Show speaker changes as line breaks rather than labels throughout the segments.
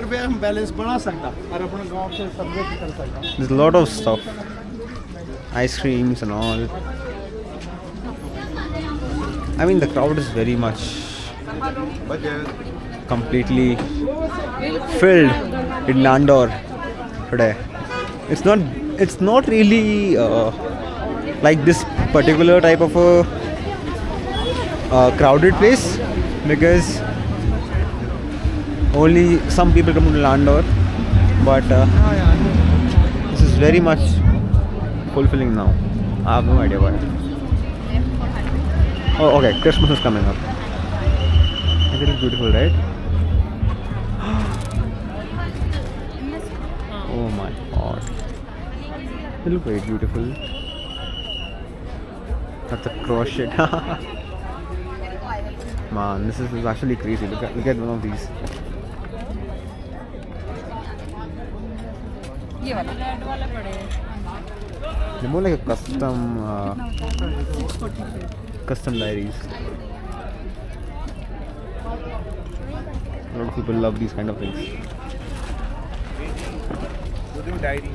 रुपये हम बैलेंस बढ़ा सकता और अपने गांव से सर्वे कर सकता.
There's a lot of stuff. Ice creams and all. I mean, the crowd is very much completely filled in Landor today. It's not really like this particular type of a crowded place, because only some people come to Landor, but this is very much fulfilling now. I have no idea why. Oh, okay, Christmas is coming up. It is beautiful, right? Oh my god. They look very beautiful. That's a crochet. Man, this is actually crazy. Look at one of these. They're more like a custom diaries. A lot of people love these kind of things.
diaries.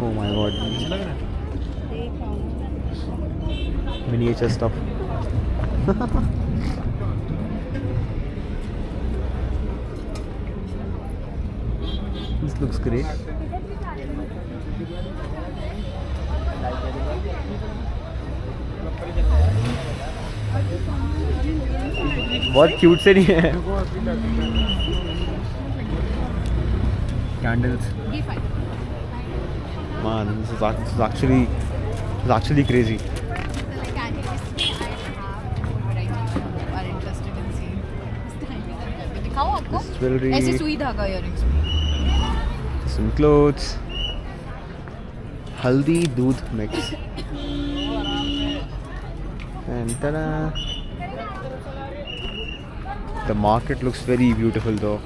Oh my god. Miniature stuff. This looks great. बहुत cute से नहीं है. Candles. Man, this is actually crazy. This jewelry.
ऐसे सुई धागा earrings.
Some clothes. Haldi doodh mix. And ta-da! The market looks very beautiful though.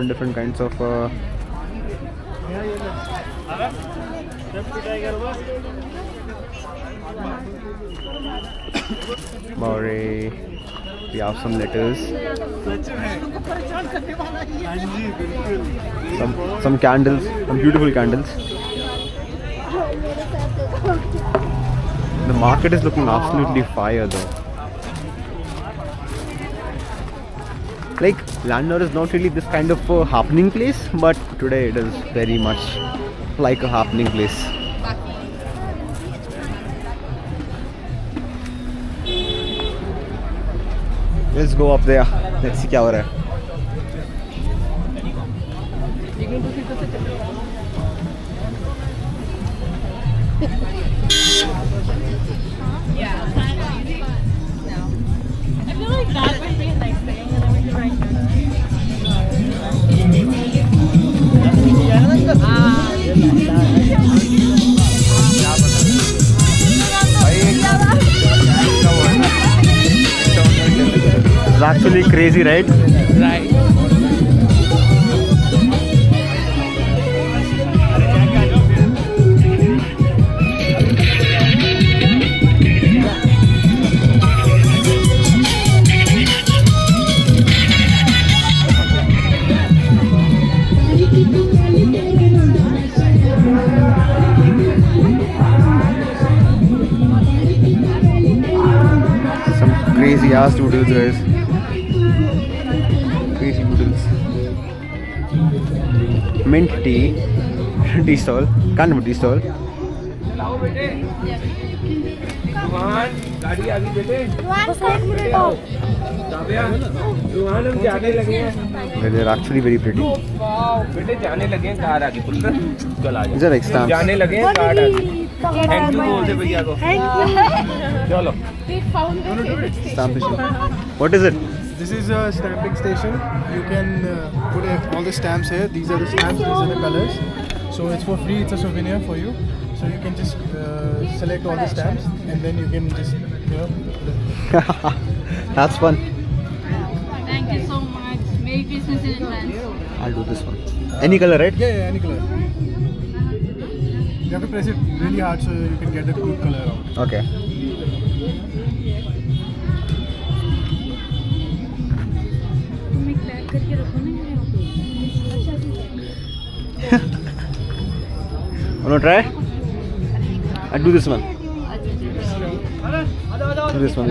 Different kinds of Bore. We have some letters. Some candles, some beautiful candles. The market is looking absolutely fire though. Like, Landor is not really this kind of a happening place, but today it is very much like a happening place. Let's go up there. Let's see क्या हो रहा है.
I feel like that would be a nice thing, and then we can write
It's actually crazy, right?
Right.
Crazy ass noodles, guys. Crazy noodles. Mint tea. Tea stall. Kind of a tea stall.
गाड़ी आ गई बेटे. हम जाने लगे हैं.
They're actually very pretty.
बेटे जाने लगे हैं. कार आ गई पुत्र. चल आ
These are like stamps.
जाने लगे हैं. कार आ गई. थैंक यू बोल दे भैया को. चलो.
Stamp machine. What is it?
This is a stamping station. You can put all the stamps here. These are the stamps, these are the colors. So it's for free, it's a souvenir for you. So you can just select all the stamps and then you can just,
That's fun.
Thank you so much. Merry Christmas in advance.
I'll do this one. Any color, right?
Yeah, any color. You have to press it really hard so you can get the good color out.
Okay.
तुम एक pack करके रखो ना
Wanna try? I'll do this one. Do this one.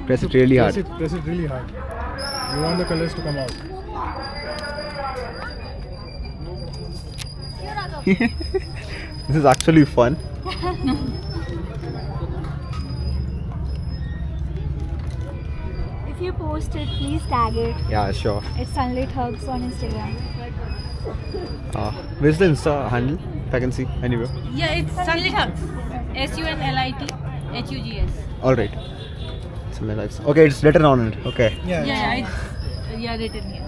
Press it really hard.
Press it really hard. You want the colors to come out.
This is actually fun.
If you post it, please tag it.
Yeah, sure.
It's Sunlit Hugs on Instagram.
Where's the Insta handle? If I can see anywhere.
Yeah, it's Sunlit Hugs. SUNLITHUGS.
All right. Something like that. Okay, it's written on it. Okay.
Yeah, it's written here.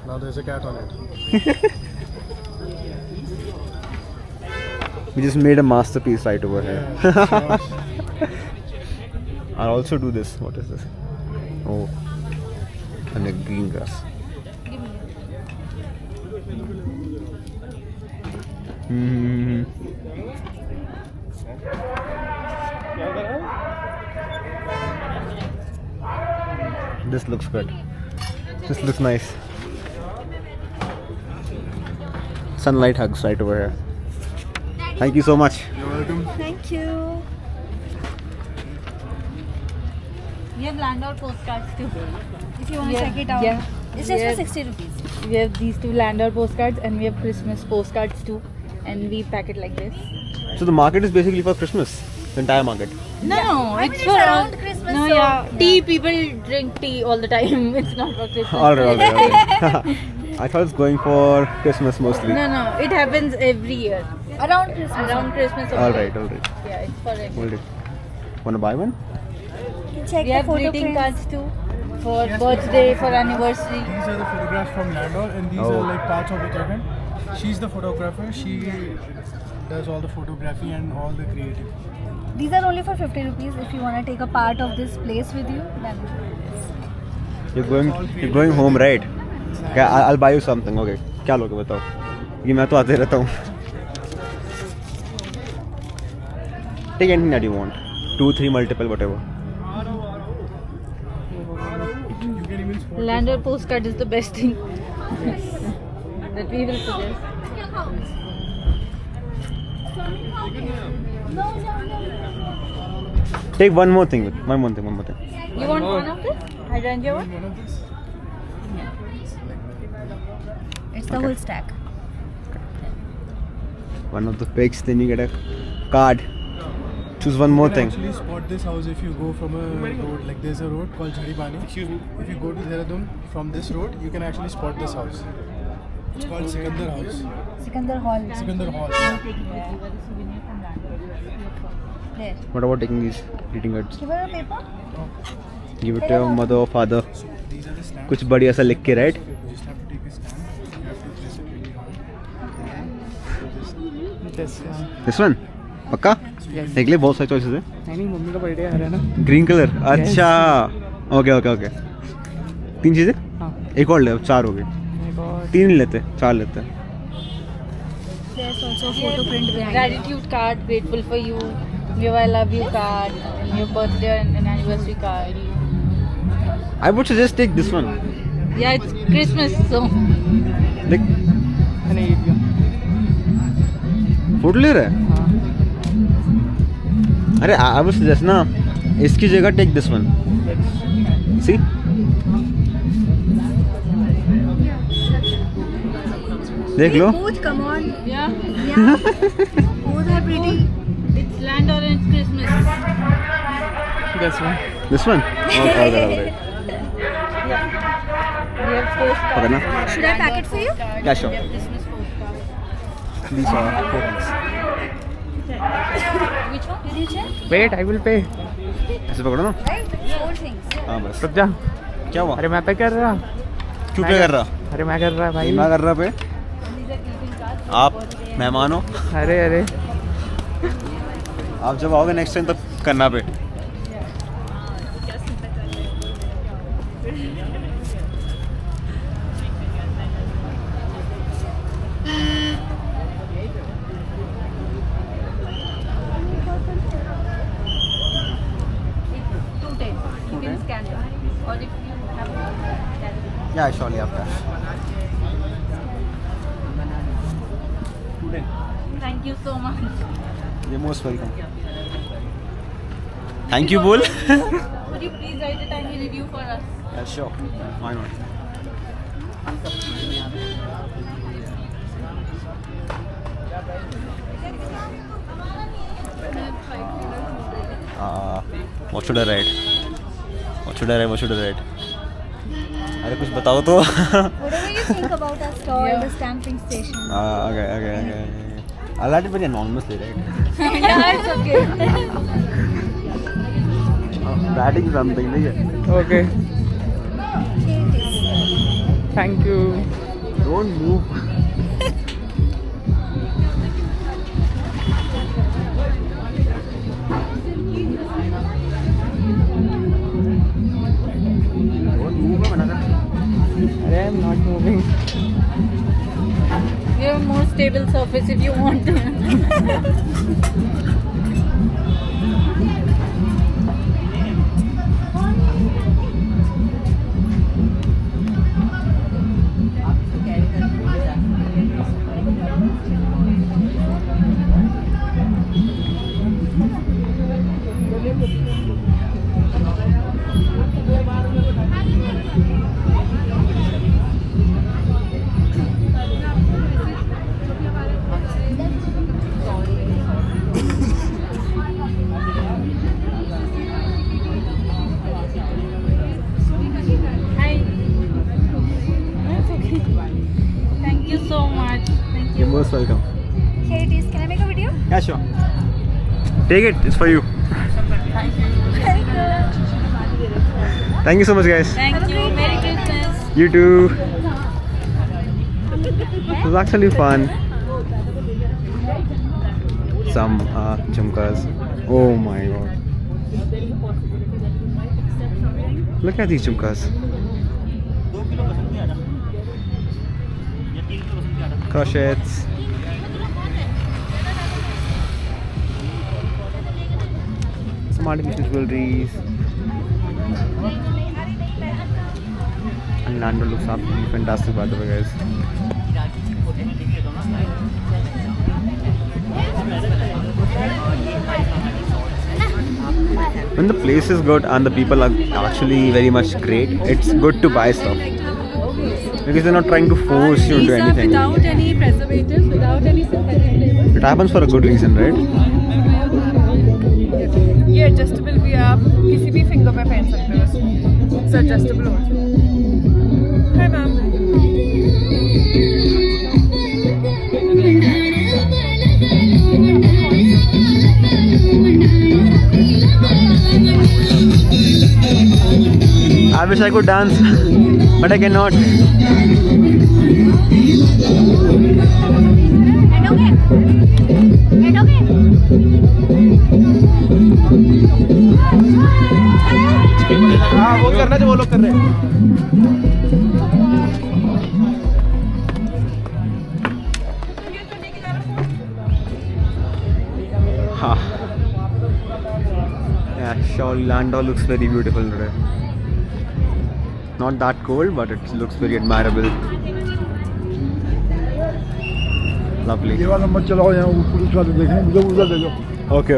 Now there's a cat on it.
We just made a masterpiece right over here.
Yeah,
I'll also do this. What is this? Oh, and a green grass. Hmm. This looks good. This looks nice. Sunlight hugs right over here. Thank you so much.
You're welcome.
Thank you.
We have Landor postcards too.
If you want to check it out.
Yeah.
It's just
Yeah.
for 60 rupees.
We have these two Landor postcards and we have Christmas postcards too. And we pack it like this.
So the market is basically for Christmas. The entire market.
No,
I mean,
it's
it's
for
around Christmas,
No,
so-
yeah. Tea, people drink tea all the time. It's not for Christmas.
Alright. I thought it's going for Christmas mostly.
No, it happens every year.
Around Christmas.
Around Christmas. only.
Alright.
Yeah, it's for every.
Hold it. Wanna buy one?
You can check
We
the
have
photo
greeting
prints.
cards too. For birthday, for anniversary.
These are the photographs from Landor, and these
Oh.
are like parts of Uttarakhand. She's the photographer. She does all the photography and all the creative.
These are only for 50 rupees. If you want to take a part of this place with you, then
You're going home, right? Okay, I'll buy you something. Okay. क्या लोगे बताओ? ये मैं तो आते रहता हूँ. Take anything that you want. 2, 3, multiple, whatever.
You can even spot
Landor postcard is the best thing that we will suggest.
Take one more thing. One more thing.
You want one of this? Hydrangea one?
one of this.
it's the whole stack.
One of the pics. Then you get a card. Choose one more
You can
thing.
actually spot this house if you go from a road. Like there's a road called Jharibani. Excuse me. If you go to Dehradun from this road, you can actually spot this house. It's called Sikandar House.
Sikandar Hall.
Sikandar Hall.
There.
What about taking these greeting cards?
Give her a paper.
Give it to your mother or father.
These are the stamps.
कुछ बढ़िया सा लिख के, right?
You just have to take a stamp. You have to press it really hard.
This one? पक्का? देख ले बहुत सारी choices है.
नहीं मम्मी का बर्थडे आ रहा है ना.
Green colour. अच्छा. ओके. 3 चीजें?
हाँ.
एक और ले. 4 हो गए. 3 नहीं लेते. 4 लेते हैं.
There's also a photo print behind it.
Gratitude card, grateful for you. Your I love you card, and your birthday and anniversary card.
I would suggest take this one.
Yeah, it's Christmas, so
देख. Photo ले रहा है. अरे I would suggest ना इसकी जगह take this one. See? देख लो.
Both, come on.
yeah,
Yeah. Both are pretty.
it's Landor and it's Christmas.
This one? Alright.
We have postcards.
पकड़ना.
Should I pack it for you?
Yeah, sure.
We have Christmas postcards.
These are photos.
Which one?
Did you check?
Wait I will pay.
ऐसे पकड़ो ना.
Right? 4 things.
हाँ बस.
रुक जा.
क्या हुआ?
अरे मैं पे कर रहा.
क्यों पे कर रहा?
अरे मैं कर रहा भाई.
मैं कर रहा पे.
These are greeting cards.
आप मेहमान हो.
अरे
आप जब आओगे नेक्स्ट टाइम तब करना पे.
Or if you have cash.
Yeah, surely after.
Thank you so much.
You're most welcome. Thank you, Bull.
Would you please write a tiny review for us?
Yeah, sure. Why not? What should I write? What should I write? अरे कुछ बताओ तो.
Whatever you think about our store, the stamping station.
Okay. I'll write it very anonymously, right?
Yeah, it's okay.
Writing something, नहीं है?
Okay. Thank you.
Don't move. Don't move, man.
I am not moving.
You have a more stable surface if you want. Hi. That's okay. Thank you so much. Thank
You're
you.
most welcome.
Here it is. Can I make a video?
Yeah, sure. Take it. It's for you. Thank you so much, guys.
Thank you. Merry Christmas.
You too. It was actually fun. Some jhumkas. Oh my god. Look at these jhumkas. Crochets. Some artificial jewelries. And Lando looks absolutely fantastic, by the way, guys. When the place is good and the people are actually very much great, it's good to buy stuff. Because they're not trying to force you into anything.
Without any preservatives, without any synthetic flavors.
It happens for a good reason, right?
ये adjustable भी आप किसी भी finger में पहन सकते हो इसको. It's adjustable also. Hi ma'am.
I wish I could dance, but I cannot.
हाँ वो करना जो वो लोग कर रहे हैं.
Ha. Yeah, sure. Lando looks very beautiful today. Not that cold, but it looks very admirable. Lovely.
ये वाला मत चलाओ यहाँ पुलिस वाले देखें उधर उधर ले जाओ.
Okay.